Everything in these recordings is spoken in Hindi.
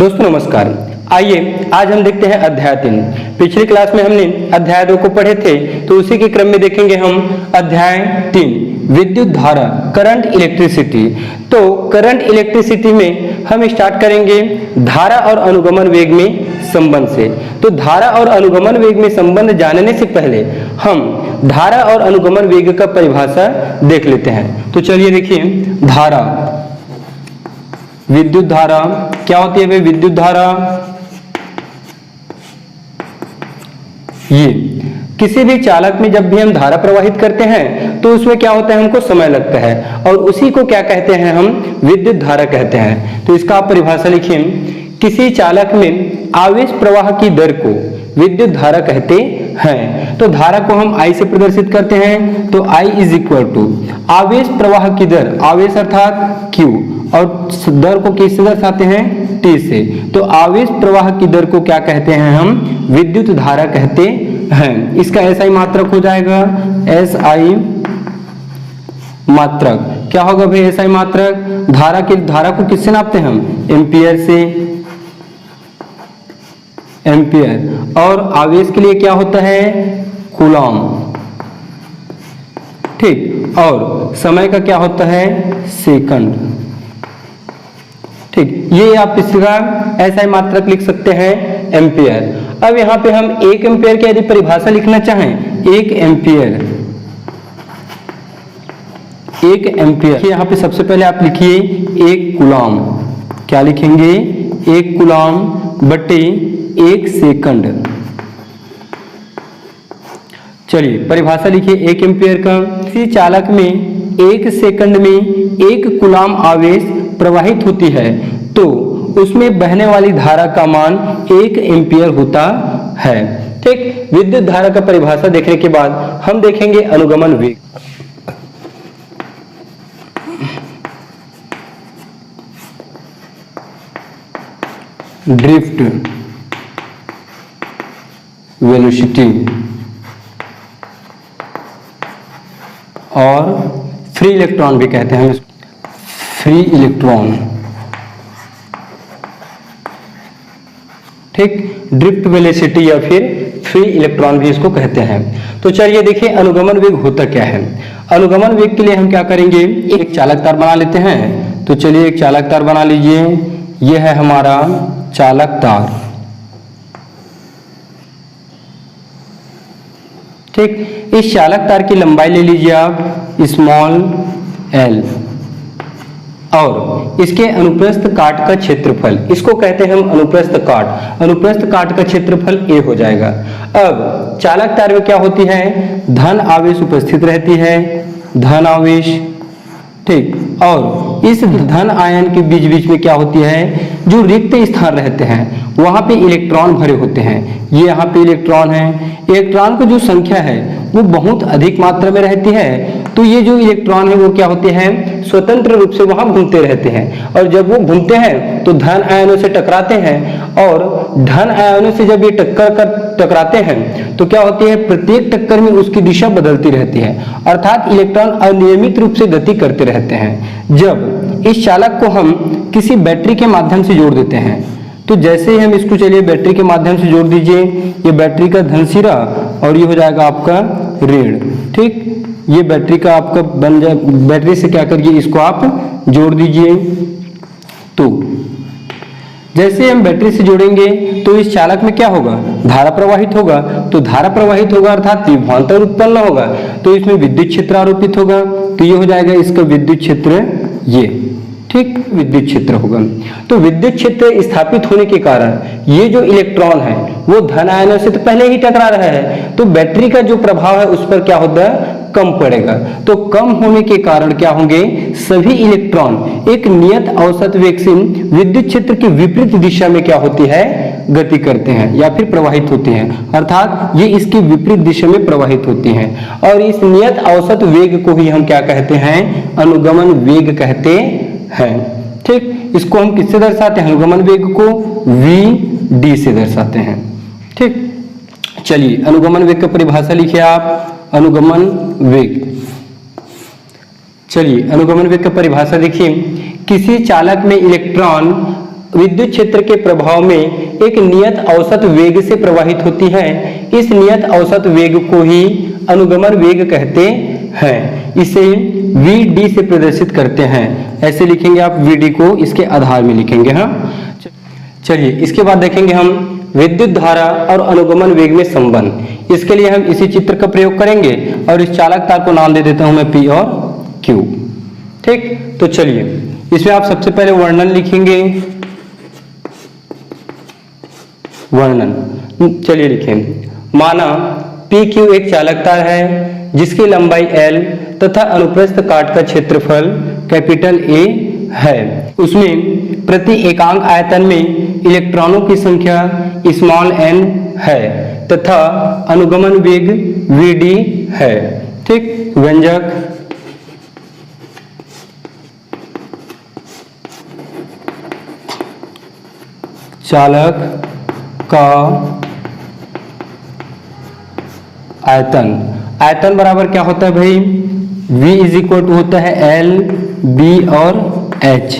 दोस्तों नमस्कार। आइए आज हम देखते हैं अध्याय 3। पिछली क्लास में हमने अध्याय 2 को पढ़े थे, तो उसी के क्रम में देखेंगे हम अध्याय 3 विद्युत धारा, करंट इलेक्ट्रिसिटी। तो करंट इलेक्ट्रिसिटी में हम स्टार्ट करेंगे धारा और अनुगमन वेग में संबंध से। तो धारा और अनुगमन वेग में संबंध जानने से पहले हम धारा और अनुगमन वेग का परिभाषा देख लेते हैं। तो चलिए देखिए, धारा, विद्युत धारा क्या होती है भाई? विद्युत धारा ये किसी भी चालक में जब भी हम धारा प्रवाहित करते हैं तो उसमें क्या होता है, हमको समय लगता है और उसी को क्या कहते हैं, हम विद्युत धारा कहते हैं। तो इसका आप परिभाषा लिखिए, किसी चालक में आवेश प्रवाह की दर को विद्युत धारा कहते हैं। तो धारा को हम I से प्रदर्शित करते हैं। तो I इज इक्वल टू आवेश प्रवाह की दर, आवेश अर्थात Q, और दर को किससे दर्शाते हैं? T से। तो आवेश प्रवाह की दर को क्या कहते हैं? हम विद्युत धारा कहते हैं। इसका SI मात्रक हो जाएगा, SI मात्रक क्या होगा भाई? SI मात्रक धारा को किससे नापते हैं हम? एम्पियर से, एम्पियर। और आवेश के लिए क्या होता है? कूलॉम। ठीक, और समय का क्या होता है? सेकंड। ठीक, ये आप इसका SI मात्रक लिख सकते हैं, एम्पियर। अब यहाँ पे हम 1 एम्पियर की यदि परिभाषा लिखना चाहें, 1 एम्पियर, 1 एम्पियर यहाँ पे सबसे पहले आप लिखिए 1 कूलॉम। क्या लिखेंगे? 1 कूलॉम बटे 1 सेकंड। चलिए परिभाषा लिखिए 1 एम्पियर का। किसी चालक में 1 सेकंड में 1 कूलॉम आवेश प्रवाहित होती है तो उसमें बहने वाली धारा का मान 1 एम्पियर होता है। ठीक, विद्युत धारा का परिभाषा देखने के बाद हम देखेंगे अनुगमन वेग। ड्रिफ्ट वेलोसिटी और फ्री इलेक्ट्रॉन भी कहते हैं इसको, फ्री इलेक्ट्रॉन। ठीक, ड्रिफ्ट वेलोसिटी या फिर फ्री इलेक्ट्रॉन भी इसको कहते हैं। तो चलिए देखिए अनुगमन वेग होता क्या है। अनुगमन वेग के लिए हम क्या करेंगे, एक चालक तार बना लेते हैं। तो चलिए एक चालक तार बना लीजिए, यह है हमारा चालक तार। ठीक, इस चालक तार की लंबाई ले लीजिए आप स्मॉल l, और इसके अनुप्रस्थ काट का क्षेत्रफल, इसको कहते हैं हम अनुप्रस्थ काट। अनुप्रस्थ काट का क्षेत्रफल a हो जाएगा। अब चालक तार में क्या होती है? धन आवेश उपस्थित रहती है, धन आवेश। ठीक, और इस धन आयन के बीच बीच में क्या होती है? जो रिक्त स्थान रहते हैं वहां पे इलेक्ट्रॉन भरे होते हैं। ये यहाँ पे इलेक्ट्रॉन है। इलेक्ट्रॉन की जो संख्या है वो बहुत अधिक मात्रा में रहती है। तो ये जो इलेक्ट्रॉन है वो क्या होते हैं? स्वतंत्र रूप से वहां घूमते रहते हैं, और जब वो घूमते हैं तो धन आयनों से टकराते हैं, और धन आयनों से जब ये टकराते हैं तो क्या होती है? प्रत्येक टक्कर में उसकी दिशा बदलती रहती है, अर्थात इलेक्ट्रॉन अनियमित रूप से गति करते रहते हैं। जब इस चालक को हम किसी बैटरी के माध्यम से जोड़ देते हैं, तो जैसे ही हम इसको, चलिए बैटरी के माध्यम से जोड़ दीजिए, ये बैटरी का धन सिरा और ये हो जाएगा आपका ऋण। ठीक, ये बैटरी का आपका बन जाए, बैटरी से क्या करिए, इसको आप जोड़ दीजिए। तो जैसे हम बैटरी से जोड़ेंगे तो इस चालक में क्या होगा? धारा प्रवाहित होगा। तो धारा प्रवाहित होगा अर्थात विभवांतर उत्पन्न होगा, तो इसमें विद्युत क्षेत्र आरोपित होगा। तो ये हो जाएगा इसका विद्युत क्षेत्र, ये। ठीक, विद्युत क्षेत्र होगा। तो विद्युत क्षेत्र स्थापित होने के कारण ये जो इलेक्ट्रॉन है वो धन आयनों से तो पहले ही टकरा रहा है, तो बैटरी का जो प्रभाव है उस पर क्या होता है? कम पड़ेगा। तो कम होने के कारण क्या होंगे? सभी इलेक्ट्रॉन एक नियत औसत वेग से विद्युत क्षेत्र की विपरीत दिशा में क्या होती है? गति करते हैं या फिर प्रवाहित होते हैं, अर्थात ये इसकी विपरीत दिशा में प्रवाहित होती हैं। और इस नियत औसत वेग को ही हम क्या कहते हैं? अनुगमन वेग कहते हैं। ठीक, इसको हम किससे दर्शाते हैं? अनुगमन वेग को v/d से दर्शाते हैं। ठीक, चलिए अनुगमन वेग का परिभाषा लिखिए आप, अनुगमन वेग। चलिए अनुगमन वेग का परिभाषा देखिए, किसी चालक में इलेक्ट्रॉन विद्युत क्षेत्र के प्रभाव में एक नियत औसत वेग से प्रवाहित होती है। इस नियत औसत वेग को ही अनुगमन वेग कहते हैं। इसे Vd से प्रदर्शित करते हैं। ऐसे लिखेंगे आप Vd को, इसके आधार में लिखेंगे। हाँ, चलिए इसके बाद देखेंगे हम विद्युत धारा और अनुगमन वेग में संबंध। इसके लिए हम इसी चित्र का प्रयोग करेंगे और इस चालक तार को नाम दे देता हूं मैं P और Q। ठीक, तो चलिए इसमें आप सबसे पहले वर्णन लिखेंगे। वर्णन, चलिए लिखें। माना PQ एक चालक तार है जिसकी लंबाई L तथा अनुप्रस्थ काट का क्षेत्रफल कैपिटल A है। उसमें प्रति एकांक आयतन में इलेक्ट्रॉनों की संख्या स्मॉल n है तथा अनुगमन वेग Vd है। ठीक, व्यंजक चालक का आयतन, आयतन बराबर क्या होता है भाई, V इज इक्वल टू होता है L, B और H।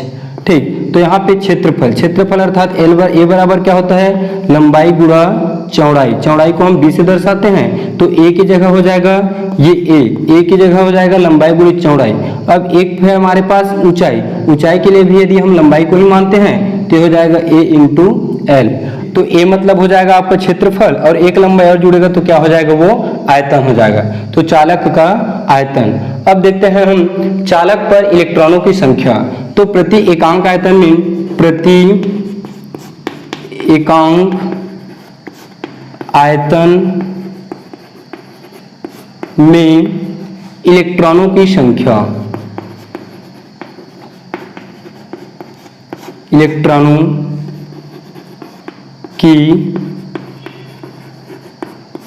ठीक, तो यहाँ पे क्षेत्रफल, क्षेत्रफल अर्थात A बराबर क्या होता है, लंबाई गुणा चौड़ाई। चौड़ाई को हम B से दर्शाते हैं, तो A की जगह हो जाएगा ये A की जगह हो जाएगा लंबाई गुणी चौड़ाई। अब एक है हमारे पास ऊंचाई, ऊंचाई के लिए भी यदि हम लंबाई को ही मानते हैं तो हो जाएगा A इंटू L। तो A मतलब हो जाएगा आपका क्षेत्रफल और एक लंबाई और जुड़ेगा तो क्या हो जाएगा, वो आयतन हो जाएगा। तो चालक का आयतन। अब देखते हैं हम चालक पर इलेक्ट्रॉनों की संख्या। तो प्रति एकांक आयतन में, प्रति एकांक आयतन में इलेक्ट्रॉनों की संख्या, इलेक्ट्रॉनों की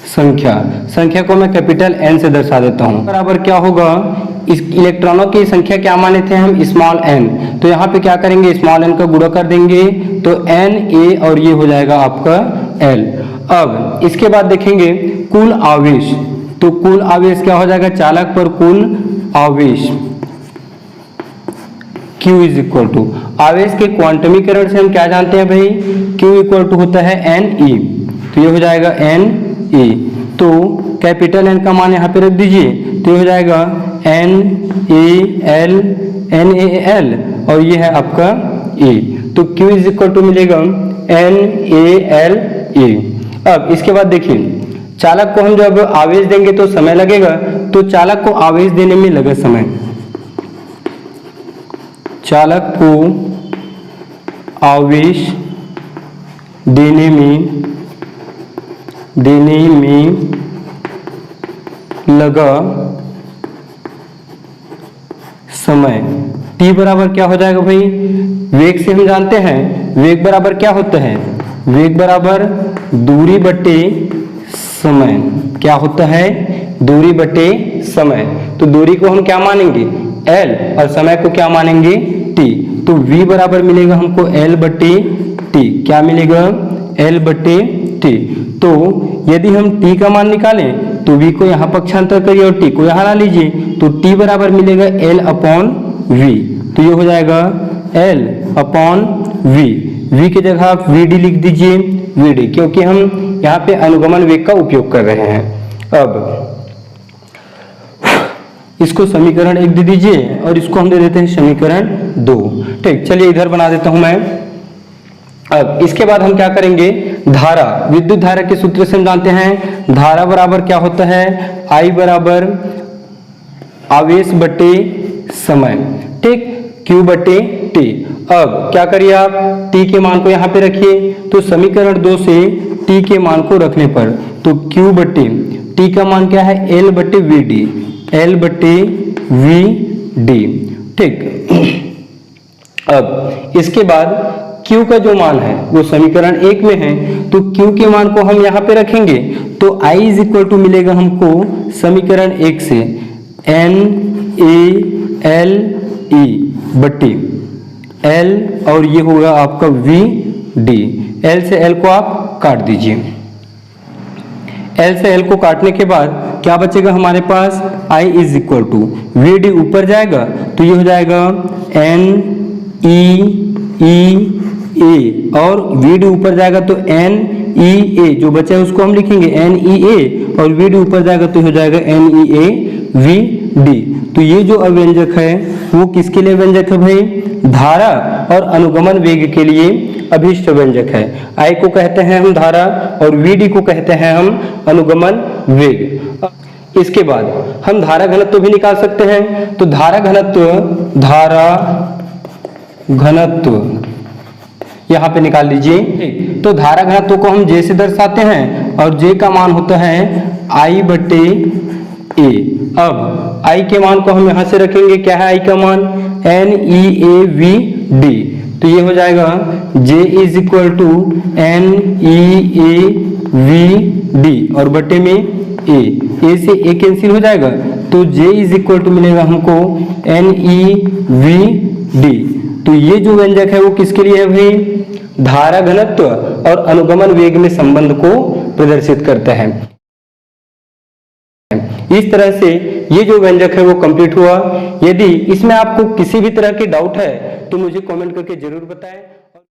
संख्या, संख्या को मैं कैपिटल N से दर्शा देता हूं। बराबर क्या होगा, इस इलेक्ट्रॉनों की संख्या क्या माने थे हम, स्मॉल n। तो यहाँ पे क्या करेंगे, स्मॉल n का गुणा कर देंगे तो n A और ये हो जाएगा आपका L। अब इसके बाद देखेंगे कुल आवेश। तो कुल आवेश क्या हो जाएगा, चालक पर कुल आवेश Q इज इक्वल टू, आवेश के क्वांटमीकरण से हम क्या जानते हैं भाई, Q इक्वल टू होता है Ne। तो ये हो जाएगा Ne। तो कैपिटल N का मान यहाँ पे रख दीजिए, तो ये हो जाएगा NaL और ये है आपका A। तो Q इज इक्वल टू मिलेगा NaLA। अब इसके बाद देखिए चालक को हम जब आवेश देंगे तो समय लगेगा, तो चालक को आवेश देने में लगा समय, चालक को आवेश देने में लगा समय। T बराबर क्या हो जाएगा भाई, वेग से हम जानते हैं वेग बराबर क्या होता है, वेग बराबर दूरी बटे समय। क्या होता है, दूरी बटे समय। तो दूरी को हम क्या मानेंगे, L और समय को क्या मानेंगे, T। तो V बराबर मिलेगा हमको L बटे T। क्या मिलेगा, L बटे T। तो यदि हम T का मान निकालें तो V को यहाँ पक्षांतर करिए और T को यहाँ ला लीजिए, तो T बराबर मिलेगा L अपॉन V। तो ये हो जाएगा L अपॉन V। V की जगह आप Vd लिख दीजिए, Vd, क्योंकि हम यहाँ पे अनुगमन वेग का उपयोग कर रहे हैं। अब इसको समीकरण 1 दे दीजिए और इसको हम दे देते हैं समीकरण 2। ठीक, चलिए इधर बना देता हूं मैं। अब इसके बाद हम क्या करेंगे, धारा, विद्युत धारा के सूत्र से हम जानते हैं धारा बराबर क्या होता है, I बराबर आवेश बटे समय। ठीक, Q बटे T। अब क्या करिए आप, T के मान को यहाँ पे रखिए, तो समीकरण 2 से T के मान को रखने पर तो Q बटे T का मान क्या है, L बटे Vd, L बटे Vd। ठीक, अब इसके बाद Q का जो मान है वो समीकरण 1 में है, तो Q के मान को हम यहाँ पे रखेंगे तो I इज इक्वल टू मिलेगा हमको समीकरण 1 से NaLe बटे L और ये होगा आपका Vd। L से L को आप काट दीजिए। L से L को काटने के बाद क्या बचेगा हमारे पास, I is equal to Vd ऊपर जाएगा तो ये हो जाएगा NeE ए और वी डी ऊपर जाएगा तो एन ई ए, जो बचा है उसको हम लिखेंगे एन ई ए, और वी डी ऊपर जाएगा तो हो जाएगा N E A V D. तो ये जो अव्यंजक है वो किसके लिए व्यंजक है भाई? धारा और अनुगमन वेग के लिए अभिष्ट व्यंजक है। आई को कहते हैं हम धारा और वी डी को कहते हैं हम अनुगमन वेग। इसके बाद हम धारा घनत्व भी निकाल सकते हैं। तो धारा घनत्व यहाँ पे निकाल लीजिए। तो धारा घनत्व को हम जे से दर्शाते हैं और जे का मान होता है आई बटे ए। अब आई के मान को हम यहाँ से रखेंगे, क्या है आई का मान? N E A V D. तो ये हो जाएगा J is equal to N E A V D और बटे में ए से ए कैंसिल हो जाएगा, तो J इज इक्वल टू मिलेगा हमको एन ई वी डी। तो ये जो व्यंजक है वो किसके लिए है भाई? धारा घनत्व और अनुगमन वेग में संबंध को प्रदर्शित करता है। इस तरह से ये जो व्यंजक है वो कंप्लीट हुआ। यदि इसमें आपको किसी भी तरह की डाउट है तो मुझे कमेंट करके जरूर बताएं।